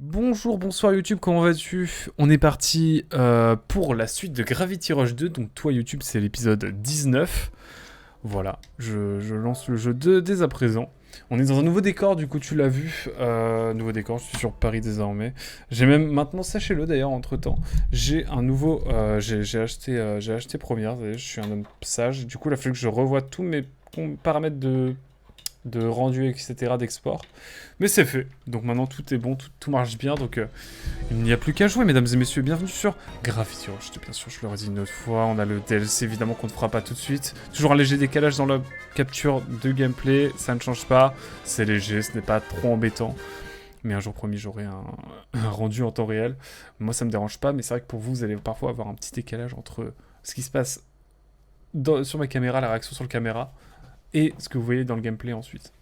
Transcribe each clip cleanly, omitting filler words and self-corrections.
Bonjour, bonsoir YouTube, comment vas-tu? On est parti pour la suite de Gravity Rush 2, donc toi YouTube c'est l'épisode 19. Voilà, je lance le jeu dès à présent. On est dans un nouveau décor, du coup tu l'as vu, nouveau décor, je suis sur Paris désormais. J'ai même maintenant, sachez-le d'ailleurs entre temps, j'ai un nouveau, j'ai acheté Premiere, vous savez, je suis un homme sage, du coup il a fallu que je revoie tous mes paramètres de rendu, etc., d'export. Mais c'est fait. Donc maintenant tout est bon, tout marche bien. Donc il n'y a plus qu'à jouer, mesdames et messieurs. Bienvenue sur Gravity Rush. Bien sûr, je le redis une autre fois. On a le DLC évidemment qu'on ne fera pas tout de suite. Toujours un léger décalage dans la capture de gameplay. Ça ne change pas. C'est léger, ce n'est pas trop embêtant. Mais un jour promis, j'aurai un rendu en temps réel. Moi, ça me dérange pas. Mais c'est vrai que pour vous, vous allez parfois avoir un petit décalage entre ce qui se passe sur ma caméra, la réaction sur le caméra, et ce que vous voyez dans le gameplay ensuite.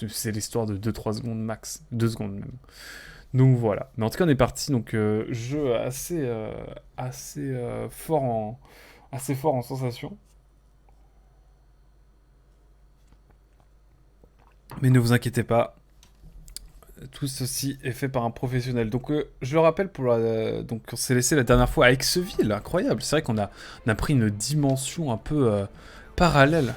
C'est l'histoire de 2-3 secondes max, 2 secondes même. Donc voilà. Mais en tout cas, on est parti. Donc jeu assez fort en sensation. Mais ne vous inquiétez pas, tout ceci est fait par un professionnel. Donc je le rappelle, donc on s'est laissé la dernière fois à Exeville, incroyable. C'est vrai on a pris une dimension un peu parallèle.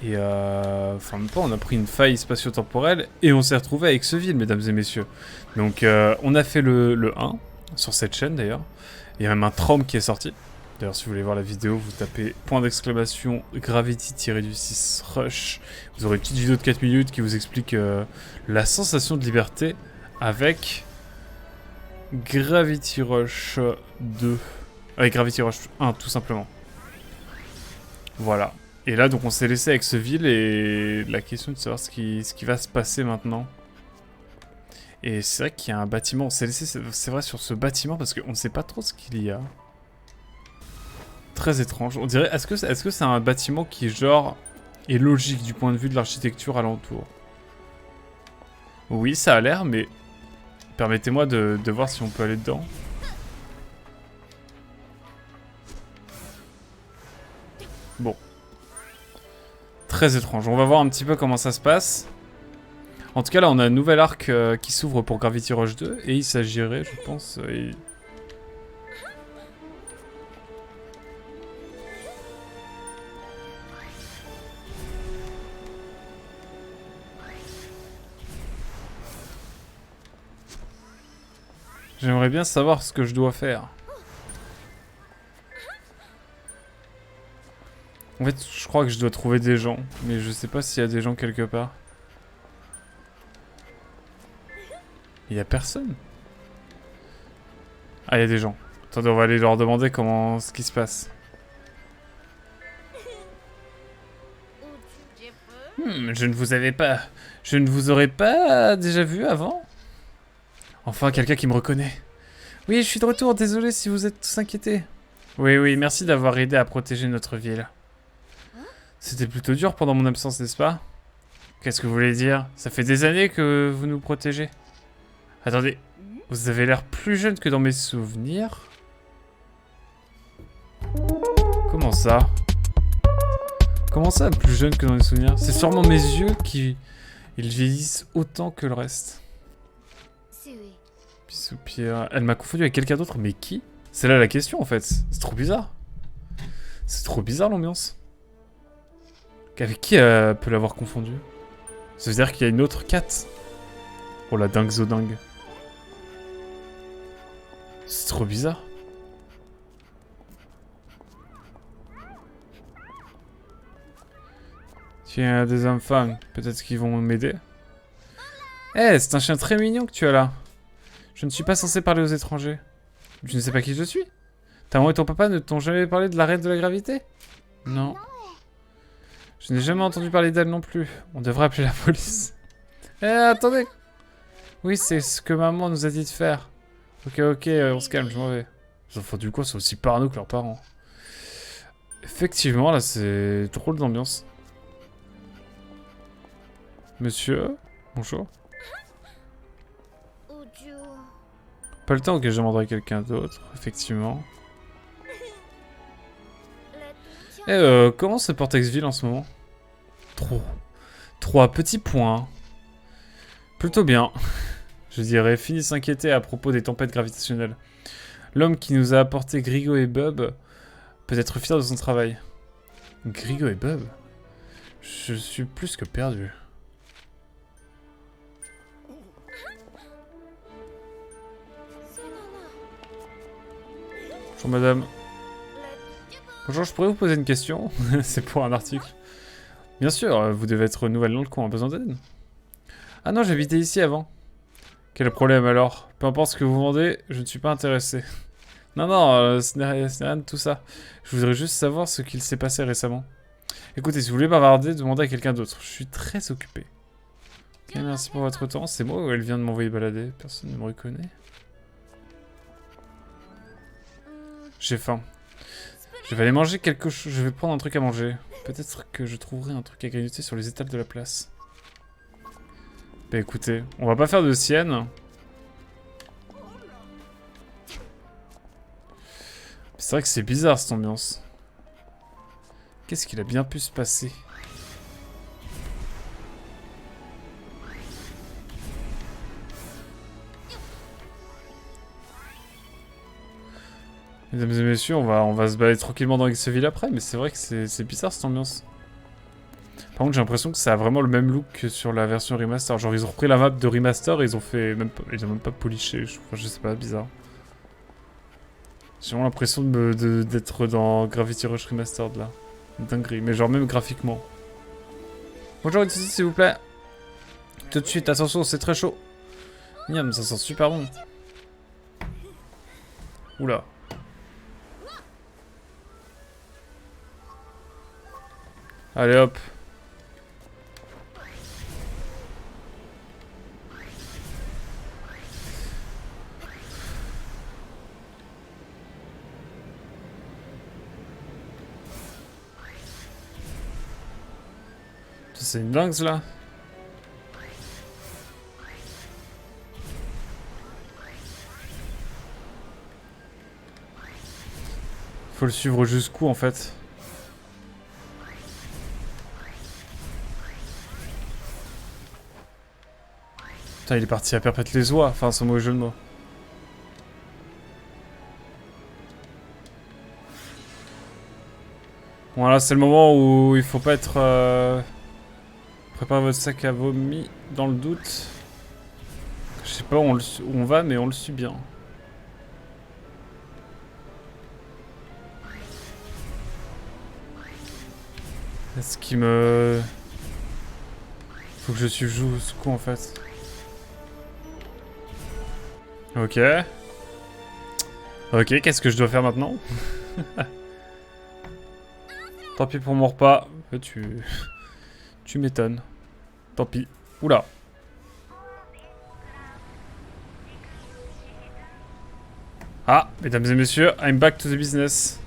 Et enfin même pas, on a pris une faille spatio-temporelle et on s'est retrouvé à Exeville, mesdames et messieurs. Donc on a fait le 1, sur cette chaîne d'ailleurs. Il y a même un traum qui est sorti. D'ailleurs si vous voulez voir la vidéo, vous tapez point d'exclamation Gravity-du-6 Rush. Vous aurez une petite vidéo de 4 minutes qui vous explique la sensation de liberté avec Gravity Rush 2. Avec Gravity Rush 1 tout simplement. Voilà. Et là, donc, on s'est laissé avec ce ville et la question de savoir ce qui va se passer maintenant. Et c'est vrai qu'il y a un bâtiment. On s'est laissé, c'est vrai, sur ce bâtiment parce qu'on ne sait pas trop ce qu'il y a. Très étrange. On dirait, est-ce que c'est un bâtiment qui, genre, est logique du point de vue de l'architecture alentour? Oui, ça a l'air, mais permettez-moi de voir si on peut aller dedans. Bon. Très étrange. On va voir un petit peu comment ça se passe. En tout cas, là, on a un nouvel arc qui s'ouvre pour Gravity Rush 2. Et il s'agirait, je pense... J'aimerais bien savoir ce que je dois faire. En fait, je crois que je dois trouver des gens. Mais je sais pas s'il y a des gens quelque part. Il y a personne. Ah, il y a des gens. Attendez, on va aller leur demander ce qui se passe. Je ne vous avais pas... Je ne vous aurais pas déjà vu avant? Enfin, quelqu'un qui me reconnaît. Oui, je suis de retour, désolé si vous êtes tous inquiétés. Oui, merci d'avoir aidé à protéger notre ville. C'était plutôt dur pendant mon absence, n'est-ce pas? Qu'est-ce que vous voulez dire? Ça fait des années que vous nous protégez. Attendez, vous avez l'air plus jeune que dans mes souvenirs. Comment ça? Comment ça, plus jeune que dans mes souvenirs? C'est sûrement mes yeux qui... Ils vieillissent autant que le reste. Pissoupierre... Elle m'a confondu avec quelqu'un d'autre, mais qui? C'est là la question, en fait. C'est trop bizarre. C'est trop bizarre, l'ambiance. Avec qui peut l'avoir confondu? Ça veut dire qu'il y a une autre Kat. Oh la dingue zo dingue. C'est trop bizarre. Tiens, des enfants, peut-être qu'ils vont m'aider. Eh, c'est un chien très mignon que tu as là. Je ne suis pas censé parler aux étrangers. Tu ne sais pas qui je suis? Ta maman et ton papa ne t'ont jamais parlé de la reine de la gravité? Non. Je n'ai jamais entendu parler d'elle non plus. On devrait appeler la police. Eh, attendez. Oui, c'est ce que maman nous a dit de faire. Ok, on se calme, je m'en vais. Les enfants du coin sont aussi parano que leurs parents. Effectivement, là, c'est drôle d'ambiance. Monsieur, bonjour. Pas le temps que je demanderai quelqu'un d'autre, effectivement. Comment se porte Exville en ce moment? 3 petits points. Plutôt bien. Je dirais, fini de s'inquiéter à propos des tempêtes gravitationnelles. L'homme qui nous a apporté Grigo et Bub peut être fier de son travail. Grigo et Bub? Je suis plus que perdu. Bonjour madame. Bonjour, je pourrais vous poser une question? C'est pour un article. Bien sûr, vous devez être nouvelle dans le coin, besoin d'aide? Ah non, j'habitais ici avant. Quel problème alors? Peu importe ce que vous vendez, je ne suis pas intéressé. Non, non, ce n'est rien de tout ça. Je voudrais juste savoir ce qu'il s'est passé récemment. Écoutez, si vous voulez bavarder, demandez à quelqu'un d'autre. Je suis très occupé. Ok, merci pour votre temps. C'est moi ou elle vient de m'envoyer balader? Personne ne me reconnaît. J'ai faim. Je vais aller manger quelque chose. Je vais prendre un truc à manger. Peut-être que je trouverai un truc à grignoter sur les étals de la place. Bah écoutez, on va pas faire de sienne. C'est vrai que c'est bizarre cette ambiance. Qu'est-ce qu'il a bien pu se passer? Mesdames et messieurs, on va se balader tranquillement dans Xville après, mais c'est vrai que c'est bizarre cette ambiance. Par contre, j'ai l'impression que ça a vraiment le même look que sur la version remaster. Genre, ils ont repris la map de remaster et ils ont fait ils ont même pas poliché. Je sais pas, bizarre. J'ai vraiment l'impression d'être dans Gravity Rush Remastered là. Dinguerie, mais genre même graphiquement. Bonjour ici s'il vous plaît. Tout de suite, attention, c'est très chaud. Miam, ça sent super bon. Oula. Allez hop. C'est une dingue là. Faut le suivre jusqu'où en fait? Putain, il est parti à perpète les oies. Enfin, c'est un mauvais jeu de mots. Voilà, c'est le moment où il faut pas être... Préparez votre sac à vomi dans le doute. Je sais pas où on va, mais on le suit bien. Est-ce qu'il me... Faut que je suive jusqu'où en fait? Ok. Ok, qu'est-ce que je dois faire maintenant? Tant pis pour mon repas. Tu m'étonnes. Tant pis. Oula. Ah, mesdames et messieurs, I'm back to the business.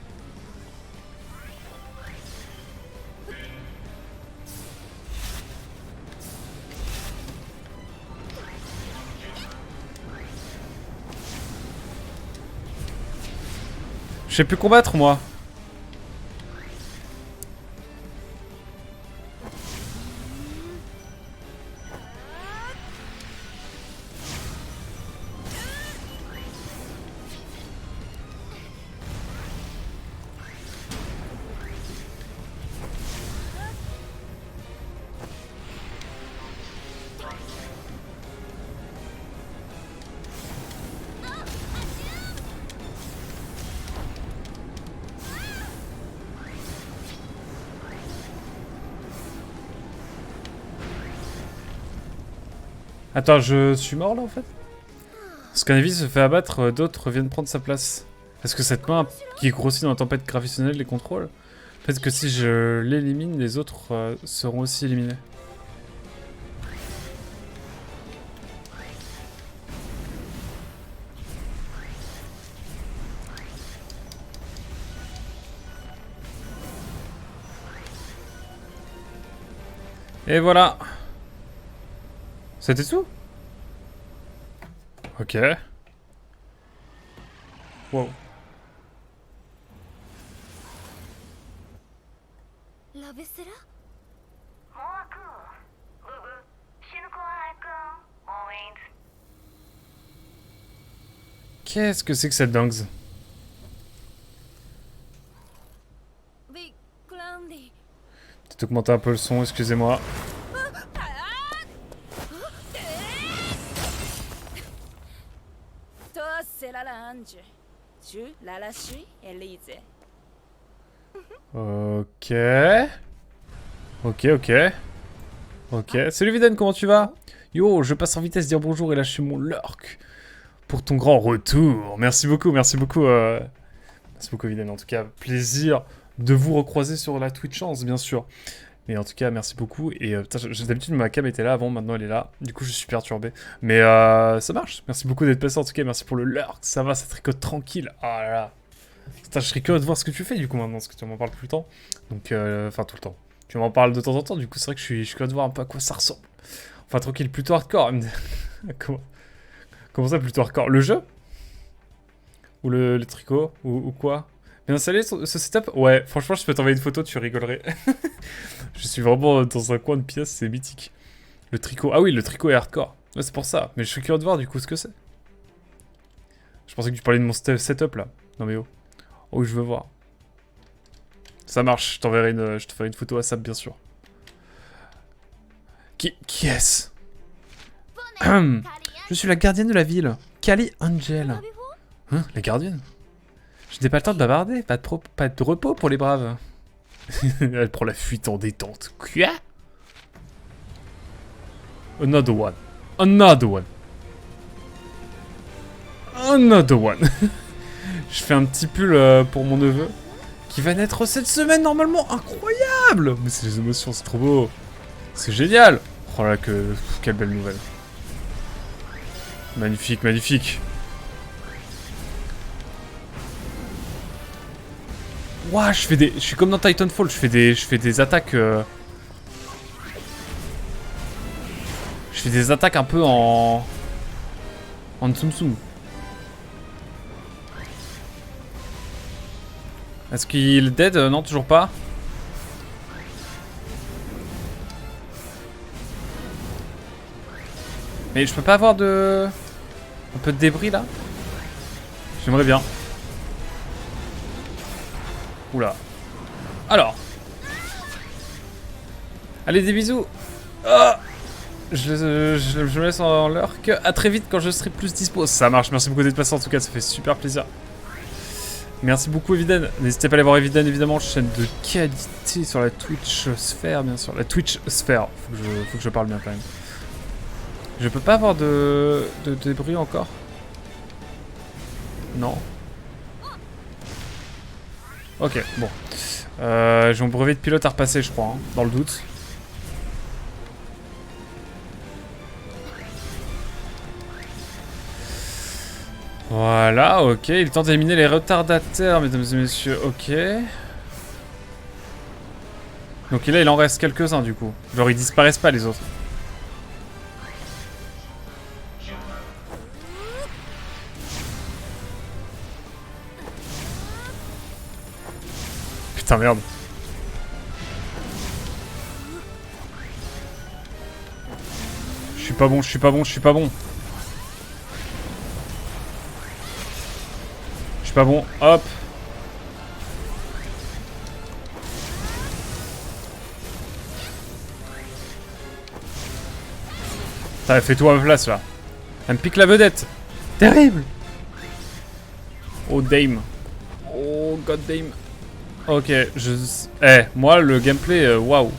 Je sais plus combattre, moi. Attends, je suis mort là en fait? Scanavy se fait abattre, d'autres viennent prendre sa place. Est-ce que cette main qui grossit dans la tempête gravitationnelle les contrôle? Peut-être que si je l'élimine, les autres seront aussi éliminés. Et voilà. C'était tout? Ok. Wow. Qu'est-ce que c'est que cette dingue? Peut-être augmenter un peu le son, excusez-moi. Ok. Ok. Salut Viden, comment tu vas? Yo, je passe en vitesse dire bonjour et lâcher mon lurk pour ton grand retour. Merci beaucoup, merci beaucoup. Merci beaucoup Viden, en tout cas, plaisir de vous recroiser sur la Twitch chance, bien sûr. Mais en tout cas, merci beaucoup. Et d'habitude, ma cam était là avant, maintenant elle est là. Du coup, je suis perturbé. Mais ça marche. Merci beaucoup d'être passé. En tout cas, merci pour le lurk. Ça va, ça tricote tranquille. Ah là là. Putain, je serais curieux de voir ce que tu fais du coup maintenant, parce que tu m'en parles tout le temps. Donc, enfin, tout le temps. Tu m'en parles de temps en temps, du coup, c'est vrai que je suis curieux de voir un peu à quoi ça ressemble. Enfin, tranquille, plutôt hardcore. Comment ça, plutôt hardcore? Le jeu? Ou le tricot? Ou quoi? Bien installé ce setup? Ouais, franchement, je peux t'envoyer une photo, tu rigolerais. Je suis vraiment dans un coin de pièce, c'est mythique. Le tricot. Ah oui, le tricot est hardcore. Ouais, c'est pour ça. Mais je suis curieux de voir du coup ce que c'est. Je pensais que tu parlais de mon setup là. Non mais oh. Oh, je veux voir. Ça marche, je te ferai une photo à ça, bien sûr. Qui est-ce? Je suis la gardienne de la ville. Kali Angel. Hein, la gardienne? Je n'ai pas le temps de bavarder, pas de repos pour les braves. Elle prend la fuite en détente. Quoi? Another one. Another one. Another one. Je fais un petit pull pour mon neveu. Qui va naître cette semaine normalement. Incroyable. Mais c'est les émotions, c'est trop beau. C'est génial. Oh là, quelle belle nouvelle. Magnifique, magnifique. Ouah, je suis comme dans Titanfall, je fais des attaques. Je fais des attaques un peu en Tsum Tsum. Est-ce qu'il est dead? Non, toujours pas. Mais je peux pas avoir de... un peu de débris là? J'aimerais bien. Oula. Alors. Allez, des bisous. Oh, je me laisse en lurk. À très vite quand je serai plus dispo. Ça marche, merci beaucoup d'être passé en tout cas, ça fait super plaisir. Merci beaucoup Eviden. N'hésitez pas à aller voir Eviden évidemment, chaîne de qualité sur la Twitch Sphère bien sûr. La Twitch Sphère, faut que je parle bien quand même. Je peux pas avoir de débris encore? Non. Ok, bon. J'ai mon brevet de pilote à repasser je crois, hein, dans le doute. Voilà, ok. Il tente d'éliminer les retardataires, mesdames et messieurs. Ok. Donc là, il en reste quelques-uns, du coup. Genre, ils disparaissent pas, les autres. Putain, merde. Je suis pas bon, je suis pas bon, je suis pas bon. Je suis pas bon, hop. T'as fait tout à ma place là. Elle me pique la vedette. Terrible. Oh dame. Oh god dame. Ok, moi le gameplay, waouh.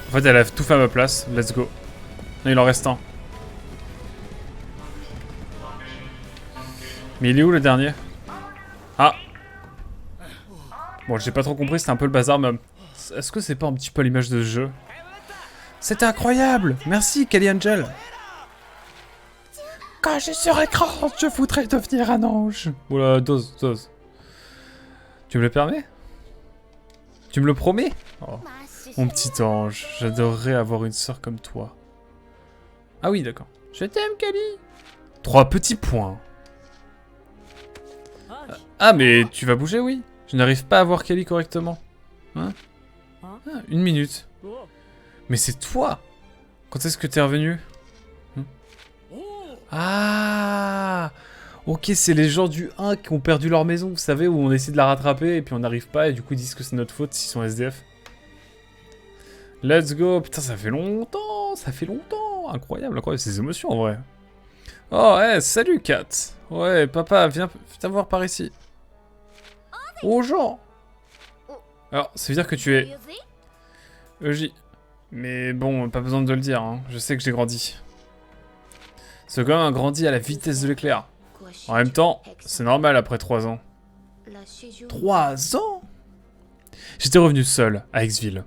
En fait, elle a tout fait à ma place. Let's go. Il en reste un. Mais il est où le dernier? Ah. Bon, j'ai pas trop compris, c'était un peu le bazar, mais... Est-ce que c'est pas un petit peu l'image de ce jeu? C'était incroyable! Merci, Kali Angel! Quand je serai grand, je voudrais devenir un ange! Oula, dose. Tu me le permets? Tu me le promets? Oh. Mon petit ange, j'adorerais avoir une sœur comme toi. Ah oui, d'accord. Je t'aime, Kali! 3 petits points. Ah, mais tu vas bouger, oui? Je n'arrive pas à voir Kali correctement. Hein? Ah, 1 minute. Mais c'est toi! Quand est-ce que t'es revenu? Ah! Ok, c'est les gens du 1 qui ont perdu leur maison, vous savez, où on essaie de la rattraper et puis on n'arrive pas et du coup ils disent que c'est notre faute s'ils sont SDF. Let's go! Putain, ça fait longtemps! Ça fait longtemps! Incroyable, incroyable, ces émotions en vrai. Oh, ouais, salut Kat! Ouais, papa, viens voir par ici. Oh, Jean! Alors, ça veut dire que tu es... Eugie. Mais bon, pas besoin de le dire, hein. Je sais que j'ai grandi. Ce gars a grandi à la vitesse de l'éclair. En même temps, c'est normal après 3 ans. 3 ans? J'étais revenu seul à Exville.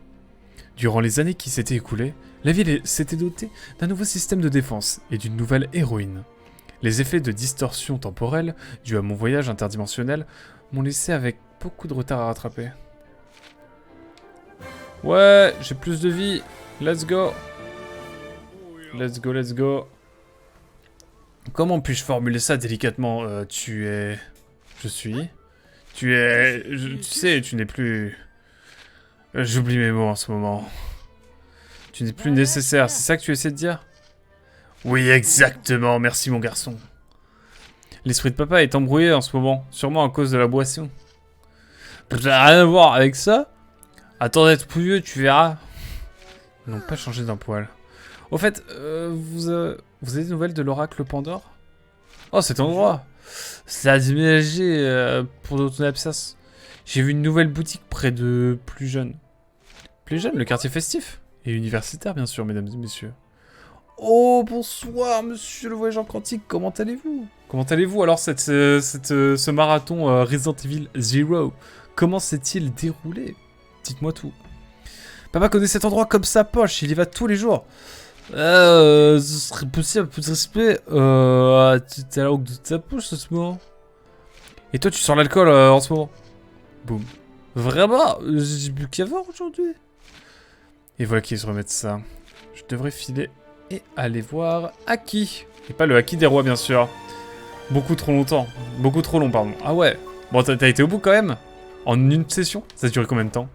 Durant les années qui s'étaient écoulées, la ville s'était dotée d'un nouveau système de défense et d'une nouvelle héroïne. Les effets de distorsion temporelle, dus à mon voyage interdimensionnel, m'ont laissé avec beaucoup de retard à rattraper. Ouais, j'ai plus de vie. Let's go. Let's go, let's go. Comment puis-je formuler ça délicatement? Tu es... Je suis... Tu es... Tu sais, tu n'es plus... J'oublie mes mots en ce moment. Tu n'es plus nécessaire, c'est ça que tu essaies de dire? Oui, exactement, merci mon garçon. L'esprit de papa est embrouillé en ce moment, sûrement à cause de la boisson. Ça n'a rien à voir avec ça. Attends d'être pouilleux, tu verras. Ils n'ont pas changé d'un poil. Au fait, vous avez des nouvelles de l'oracle Pandore? Oh, cet endroit! Ça a déménagé pour d'autres abscesses. J'ai vu une nouvelle boutique près de Plus Jeune. Plus Jeune, le quartier festif. Et universitaire, bien sûr, mesdames et messieurs. Oh, bonsoir, monsieur le voyageur quantique, comment allez-vous? Comment allez-vous alors ce marathon Resident Evil Zero? Comment s'est-il déroulé? Dites-moi tout. Papa connaît cet endroit comme sa poche, il y va tous les jours. Ce serait possible un peu de respect. Tu as la langue de ta poche en ce moment. Et toi, tu sors l'alcool en ce moment. Boum. Vraiment? J'ai bu qu'avant aujourd'hui. Et voilà qui se remettent ça. Je devrais filer et aller voir Haki. Et pas le Haki des rois, bien sûr. Beaucoup trop longtemps. Beaucoup trop long, pardon. Ah ouais. Bon, t'as été au bout quand même? En une session? Ça a duré combien de temps?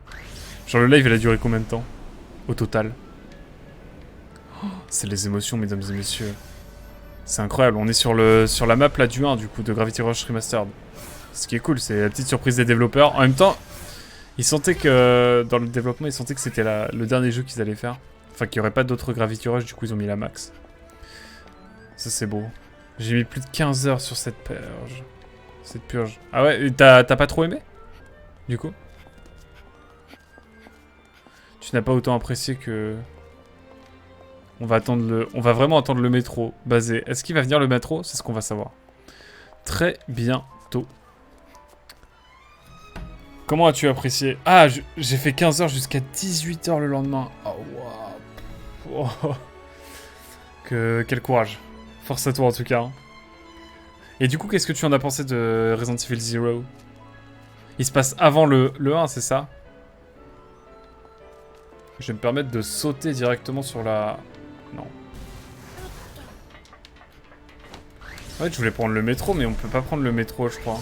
Genre le live, il a duré combien de temps? Au total? Oh, c'est les émotions, mesdames et messieurs. C'est incroyable. On est sur la map là du 1, du coup, de Gravity Rush Remastered. Ce qui est cool, c'est la petite surprise des développeurs. En même temps, ils sentaient que, dans le développement, ils sentaient que c'était le dernier jeu qu'ils allaient faire. Enfin, qu'il n'y aurait pas d'autres Gravity Rush, du coup, ils ont mis la max. Ça, c'est beau. J'ai mis plus de 15 heures sur cette purge. Cette purge. Ah ouais, t'as pas trop aimé? Du coup? Tu n'as pas autant apprécié que... On va vraiment attendre le métro basé. Est-ce qu'il va venir le métro? C'est ce qu'on va savoir. Très bientôt. Comment as-tu apprécié? Ah, j'ai fait 15 heures jusqu'à 18 heures le lendemain. Oh, waouh. Oh. Quel courage. Force à toi en tout cas. Hein. Et du coup, qu'est-ce que tu en as pensé de Resident Evil Zero? Il se passe avant le 1, c'est ça? Je vais me permettre de sauter directement sur la... Non. Ouais, je voulais prendre le métro, mais on peut pas prendre le métro, je crois.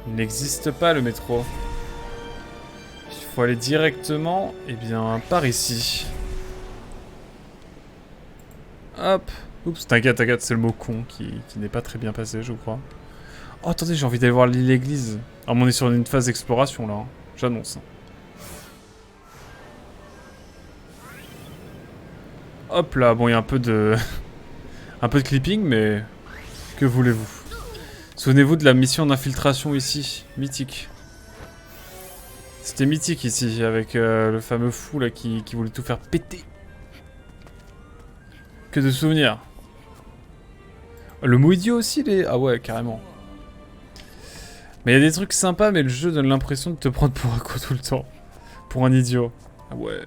Il n'existe pas le métro. Il faut aller directement, eh bien, par ici. Hop. Oups, t'inquiète, c'est le mot con qui n'est pas très bien passé, je crois. Oh, attendez, j'ai envie d'aller voir l'église. Ah, mais on est sur une phase d'exploration, là. Hein. J'annonce. Hop là, bon, il y a un peu de... un peu de clipping, mais... Que voulez-vous? Souvenez-vous de la mission d'infiltration ici. Mythique. C'était mythique ici, avec le fameux fou là qui voulait tout faire péter. Que de souvenirs. Le mot idiot aussi, il est... Ah ouais, carrément. Mais il y a des trucs sympas, mais le jeu donne l'impression de te prendre pour un con tout le temps. Pour un idiot. Ah ouais.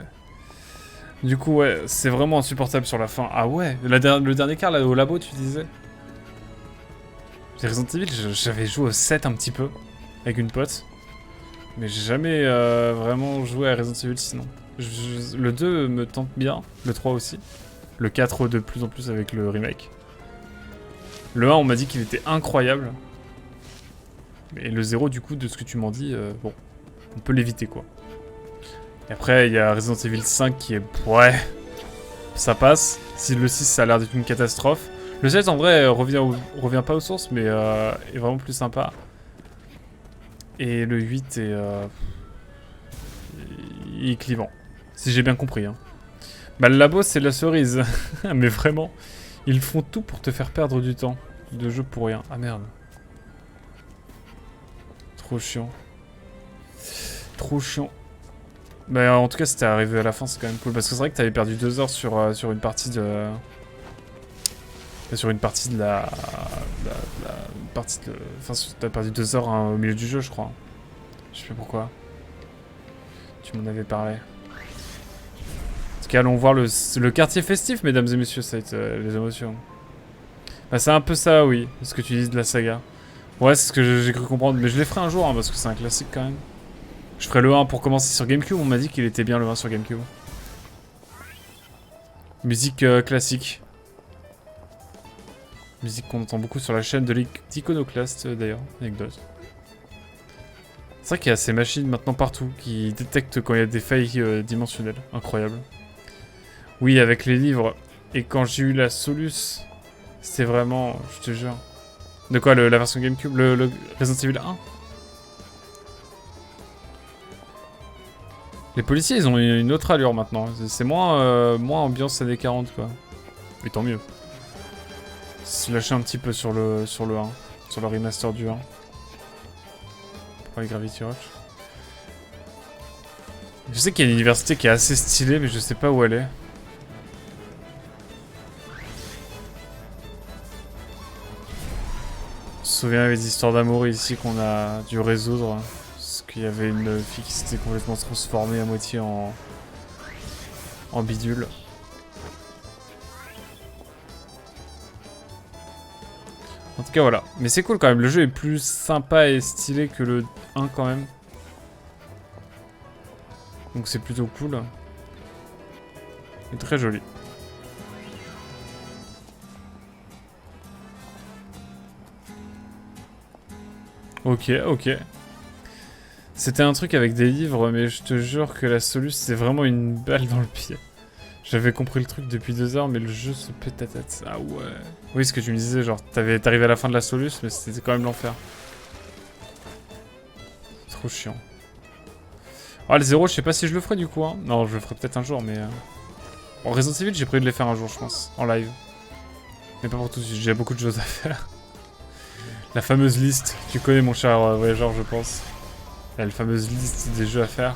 Du coup, ouais, c'est vraiment insupportable sur la fin. Ah ouais, le dernier quart, là, au labo, tu disais? Resident Evil, j'avais joué au 7 un petit peu, avec une pote. Mais j'ai jamais vraiment joué à Resident Evil sinon. Le 2 me tente bien, le 3 aussi. Le 4 de plus en plus avec le remake. Le 1, on m'a dit qu'il était incroyable. Mais le 0, du coup, de ce que tu m'en dis, bon, on peut l'éviter, quoi. Et après, il y a Resident Evil 5 qui est... Ouais, ça passe. Si le 6, ça a l'air d'être une catastrophe. Le 7, en vrai, revient pas aux sources, mais est vraiment plus sympa. Et le 8 est... il est clivant. Si j'ai bien compris. Hein. Bah, le labo, c'est la cerise. Mais vraiment, ils font tout pour te faire perdre du temps. De jeu pour rien. Ah merde. Trop chiant. Trop chiant. Bah, en tout cas, c'était arrivé à la fin, c'est quand même cool. Parce que c'est vrai que t'avais perdu 2 heures sur une partie de... Sur une partie de la... Enfin, t'as perdu 2 heures hein, au milieu du jeu, je crois. Je sais pas pourquoi. Tu m'en avais parlé. En tout cas, allons voir le quartier festif, mesdames et messieurs, ça va être les émotions. Bah, c'est un peu ça, oui, ce que tu dis de la saga. Ouais, c'est ce que j'ai cru comprendre, mais je les ferai un jour, hein, parce que c'est un classique quand même. Je ferai le 1 pour commencer sur Gamecube, on m'a dit qu'il était bien le 1 sur Gamecube. Musique classique. Musique qu'on entend beaucoup sur la chaîne de l'Iconoclast, d'ailleurs, anecdote. C'est vrai qu'il y a ces machines maintenant partout qui détectent quand il y a des failles dimensionnelles. Incroyable. Oui, avec les livres. Et quand j'ai eu la Solus, c'était vraiment... Je te jure. De quoi, la version Gamecube, le Resident Evil 1? Les policiers, ils ont une autre allure maintenant. C'est moins ambiance années 40, quoi. Mais tant mieux. Se lâcher un petit peu sur le 1. Sur le remaster du 1. Pour les Gravity Rush. Je sais qu'il y a une université qui est assez stylée, mais je sais pas où elle est. Je me souviens des histoires d'amour ici qu'on a dû résoudre. Parce qu'il y avait une fille qui s'était complètement transformée à moitié en bidule. En tout cas, voilà. Mais c'est cool quand même. Le jeu est plus sympa et stylé que le 1 quand même. Donc c'est plutôt cool. Et très joli. Ok, ok. C'était un truc avec des livres, mais je te jure que la Solus, c'est vraiment une balle dans le pied. J'avais compris le truc depuis 2 heures, mais le jeu se pète la tête. Ah ouais. Oui, ce que tu me disais, genre, t'arrivais à la fin de la Solus, mais c'était quand même l'enfer. Trop chiant. Ah, le 0, je sais pas si je le ferai du coup. Hein. Non, je le ferai peut-être un jour, mais... Bon, Resident Evil, j'ai prévu de les faire un jour, je pense, en live. Mais pas pour tout de suite, j'ai beaucoup de choses à faire. La fameuse liste, tu connais mon cher voyageur, je pense. La fameuse liste des jeux à faire.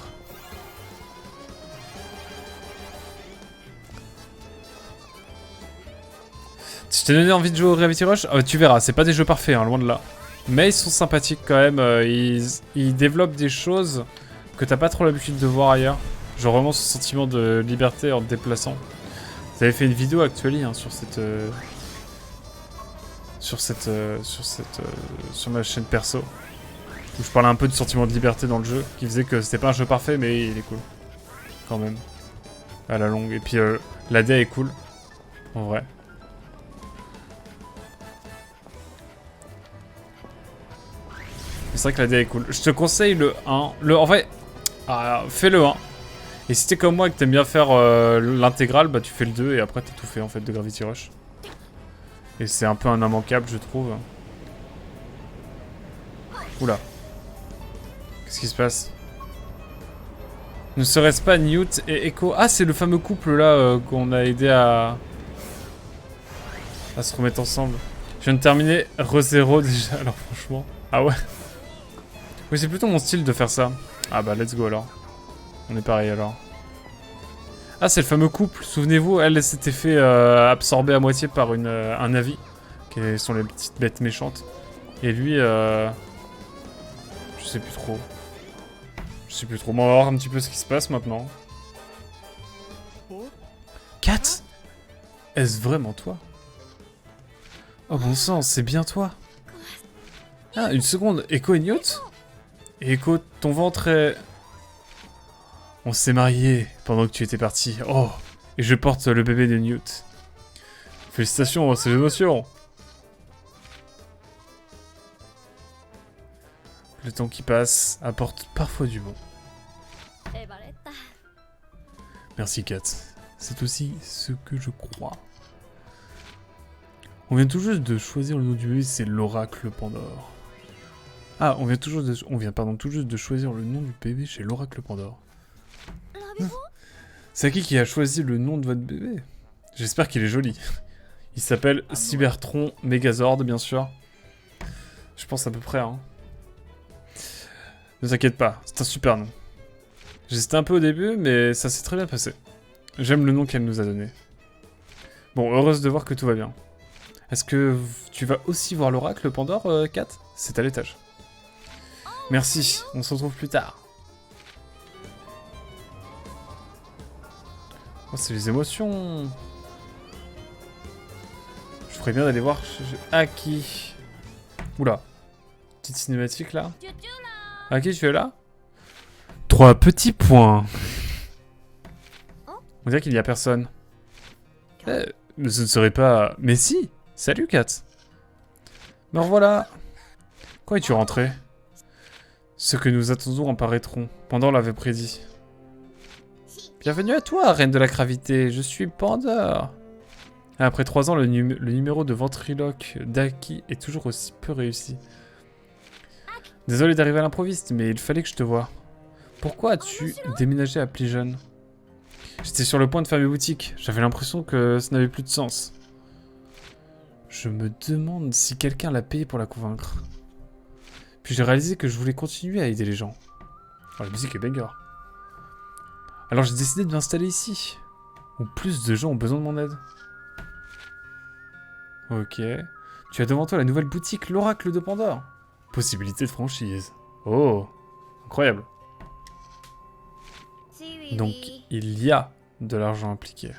Je t'ai donné envie de jouer au Gravity Rush? Tu verras, c'est pas des jeux parfaits, hein, loin de là. Mais ils sont sympathiques quand même, ils développent des choses que t'as pas trop l'habitude de voir ailleurs. Genre vraiment ce sentiment de liberté en te déplaçant. Vous avez fait une vidéo actuelle hein, sur ma chaîne perso. Où je parlais un peu du sentiment de liberté dans le jeu, qui faisait que c'était pas un jeu parfait, mais il est cool. Quand même. À la longue. Et puis l'AD est cool. En vrai. C'est vrai que l'AD est cool. Je te conseille le 1. En vrai, fais le 1. Et si t'es comme moi et que t'aimes bien faire l'intégrale, bah tu fais le 2 et après t'as tout fait en fait de Gravity Rush. Et c'est un peu un immanquable, je trouve. Oula. Qu'est-ce qui se passe? Ne serait-ce pas Newt et Echo? Ah, c'est le fameux couple là qu'on a aidé à se remettre ensemble. Je viens de terminer ReZero déjà, alors franchement. Ah ouais. Oui, c'est plutôt mon style de faire ça. Ah bah, let's go alors. On est pareil alors. Ah, c'est le fameux couple. Souvenez-vous, elle s'était fait absorber à moitié par un Navi, qui sont les petites bêtes méchantes. Et lui, je sais plus trop. Je sais plus trop. Bon, on va voir un petit peu ce qui se passe maintenant. Kat? Est-ce vraiment toi? Oh bon sang, c'est bien toi. Ah, une seconde. Echo et Newt? Echo, ton ventre est... On s'est mariés pendant que tu étais parti. Oh, et je porte le bébé de Newt. Félicitations, c'est l'émotion. Le temps qui passe apporte parfois du bon. Merci Kat. C'est aussi ce que je crois. On vient tout juste de choisir le nom du bébé, c'est l'oracle Pandore. Ah, on vient tout juste de choisir le nom du bébé chez l'oracle Pandore. C'est qui a choisi le nom de votre bébé? J'espère qu'il est joli. Il s'appelle Cybertron Megazord, bien sûr. Je pense à peu près, hein. Ne t'inquiète pas, c'est un super nom. J'hésitais un peu au début, mais ça s'est très bien passé. J'aime le nom qu'elle nous a donné. Bon, heureuse de voir que tout va bien. Est-ce que tu vas aussi voir l'oracle Pandore, Kat? C'est à l'étage. Merci, on se retrouve plus tard. Oh, c'est les émotions. Je ferais bien d'aller voir Aki. Oula. Petite cinématique là. Aki, tu es là? 3 petits points. On dirait qu'il n'y a personne. Mais ce ne serait pas... Mais si. Salut Kat. Me revoilà. Quand es-tu rentré? Ce que nous attendons apparaîtront. Pandore l'avait prédit. Bienvenue à toi, reine de la gravité. Je suis Pandore. Après 3 ans, le numéro de ventriloque d'Aki est toujours aussi peu réussi. Désolé d'arriver à l'improviste, mais il fallait que je te voie. Pourquoi as-tu déménagé à Pligeon? J'étais sur le point de fermer boutique. J'avais l'impression que ça n'avait plus de sens. Je me demande si quelqu'un l'a payé pour la convaincre. Puis j'ai réalisé que je voulais continuer à aider les gens. Oh, la musique est banger. Alors j'ai décidé de m'installer ici, où plus de gens ont besoin de mon aide. Ok. Tu as devant toi la nouvelle boutique, l'Oracle de Pandore. Possibilité de franchise. Oh, incroyable. Donc, il y a de l'argent impliqué.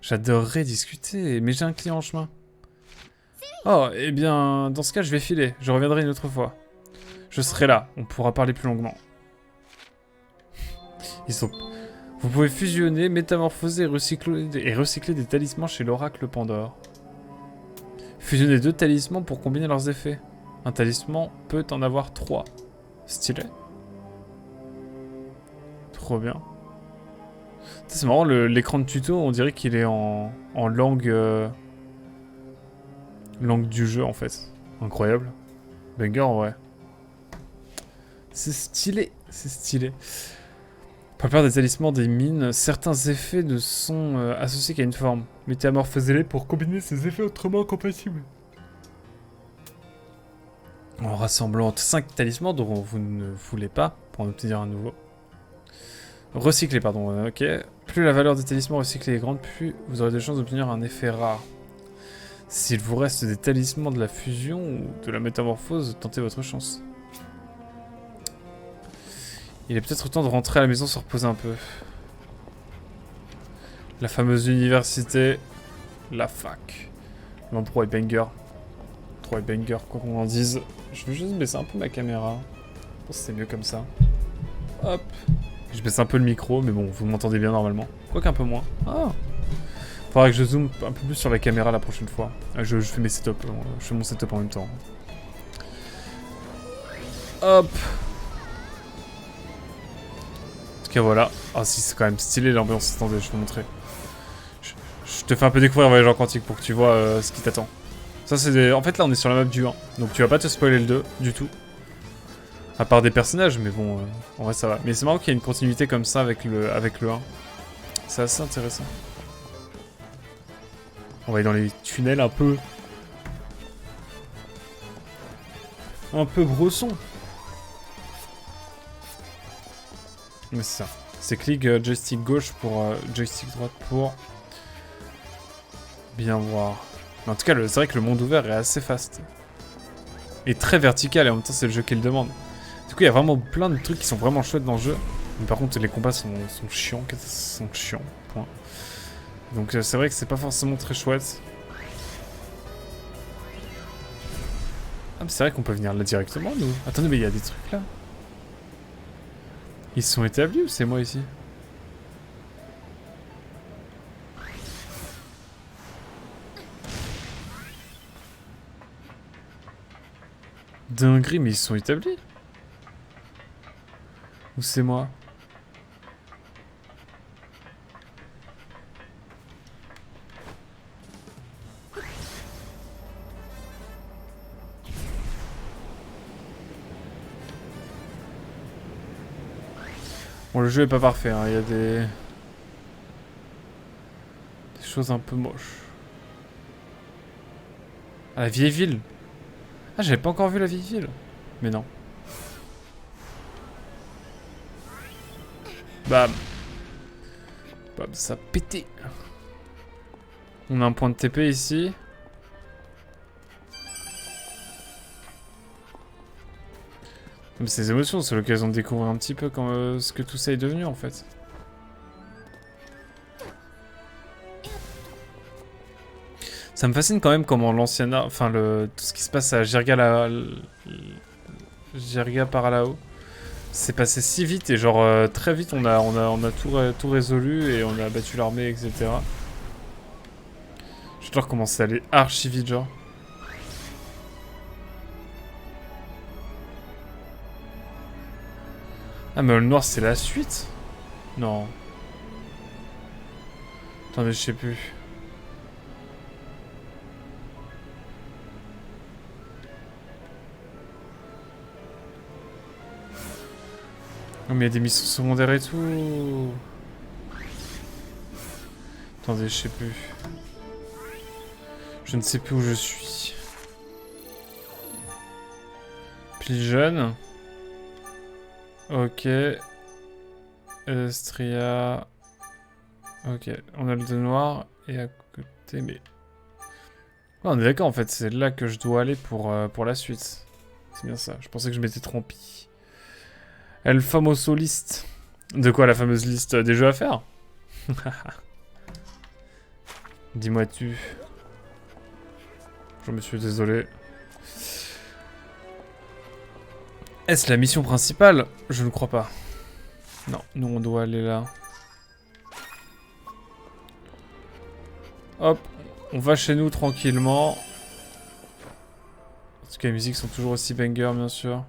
J'adorerais discuter, mais j'ai un client en chemin. Oh, eh bien, dans ce cas, je vais filer. Je reviendrai une autre fois. Je serai là, on pourra parler plus longuement. Vous pouvez fusionner, métamorphoser et recycler des talismans chez l'Oracle Pandore. Fusionner 2 talismans pour combiner leurs effets. Un talisman peut en avoir 3. Stylé. Trop bien. C'est marrant, l'écran de tuto, on dirait qu'il est en langue... langue du jeu, en fait. Incroyable. Banger, en vrai. C'est stylé, c'est stylé. Pas peur des talismans des mines, certains effets ne sont associés qu'à une forme. Métamorphosez-les pour combiner ces effets autrement compatibles. En rassemblant 5 talismans dont vous ne voulez pas pour en obtenir un nouveau. Recycler, pardon, ok. Plus la valeur des talismans recyclés est grande, plus vous aurez de chances d'obtenir un effet rare. S'il vous reste des talismans de la fusion ou de la métamorphose, tentez votre chance. Il est peut-être temps de rentrer à la maison se reposer un peu. La fameuse université, la fac. L'endroit est banger. L'endroit est banger, quoi qu'on en dise. Je vais juste baisser un peu ma caméra. Je pense que c'est mieux comme ça. Hop. Je baisse un peu le micro, mais bon, vous m'entendez bien normalement. Quoique un peu moins. Ah. Faudra que je zoome un peu plus sur la caméra la prochaine fois. Je fais mes setups. Je fais mon setup en même temps. Hop. En tout cas, voilà. Ah si, c'est quand même stylé l'ambiance. Attendez, je vais vous montrer. Je te fais un peu découvrir Voyageur Quantique pour que tu vois ce qui t'attend. Ça, c'est des... En fait, là, on est sur la map du 1. Donc, tu vas pas te spoiler le 2 du tout. À part des personnages, mais bon, en vrai, ça va. Mais c'est marrant qu'il y ait une continuité comme ça avec le 1. C'est assez intéressant. On va aller dans les tunnels un peu... brosson. Mais c'est ça. C'est clic joystick gauche pour joystick droite pour bien voir. Mais en tout cas, c'est vrai que le monde ouvert est assez fast. Et très vertical, et en même temps, c'est le jeu qui le demande. Du coup, il y a vraiment plein de trucs qui sont vraiment chouettes dans le jeu. Mais par contre, les combats sont chiants. Point. Donc c'est vrai que c'est pas forcément très chouette. Ah, mais c'est vrai qu'on peut venir là directement, nous. Attendez, mais il y a des trucs là. Ils sont établis ou c'est moi ici? Dinguerie, mais ils sont établis? Ou c'est moi? Bon, le jeu est pas parfait, hein. Il y a des choses un peu moches. Ah, la vieille ville. Ah, j'avais pas encore vu la vieille ville. Mais non. Bam. Bam, ça a pété. On a un point de TP ici. Mais ces émotions, c'est l'occasion de découvrir un petit peu ce que tout ça est devenu en fait. Ça me fascine quand même comment l'ancien art, enfin tout ce qui se passe à Jirga par là-haut, c'est passé si vite et genre très vite on a tout résolu et on a battu l'armée, etc. J'adore comment ça allait archi vite genre. Ah mais le noir c'est la suite? Non. Attendez, je sais plus. Oh mais il y a des missions secondaires et tout. Attendez, je sais plus. Je ne sais plus où je suis. Pigeon. Ok. Estria. Ok, on a le 2 noir et à côté, mais... Oh, on est d'accord en fait, c'est là que je dois aller pour la suite. C'est bien ça, je pensais que je m'étais trompé. El famoso list. De quoi, la fameuse liste des jeux à faire? Dis-moi tu. Je me suis désolé. Est-ce la mission principale? Je ne crois pas. Non, nous on doit aller là. Hop, on va chez nous tranquillement. En tout cas, les musiques sont toujours aussi banger, bien sûr.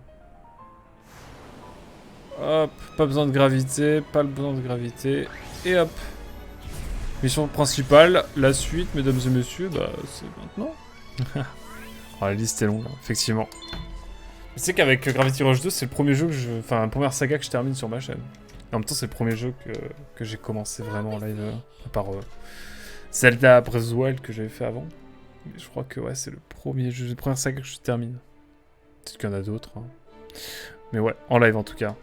Hop, pas besoin de gravité, pas besoin de gravité. Et hop. Mission principale, la suite, mesdames et messieurs, bah c'est maintenant. Oh, la liste est longue, hein, effectivement. Tu sais qu'avec Gravity Rush 2, c'est le premier jeu que je... Enfin, la première saga que je termine sur ma chaîne. Et en même temps, c'est le premier jeu que j'ai commencé vraiment en live, à part Zelda Breath of the Wild que j'avais fait avant. Mais je crois que ouais, c'est le premier jeu, la première saga que je termine. Peut-être qu'il y en a d'autres. Hein. Mais ouais, en live en tout cas.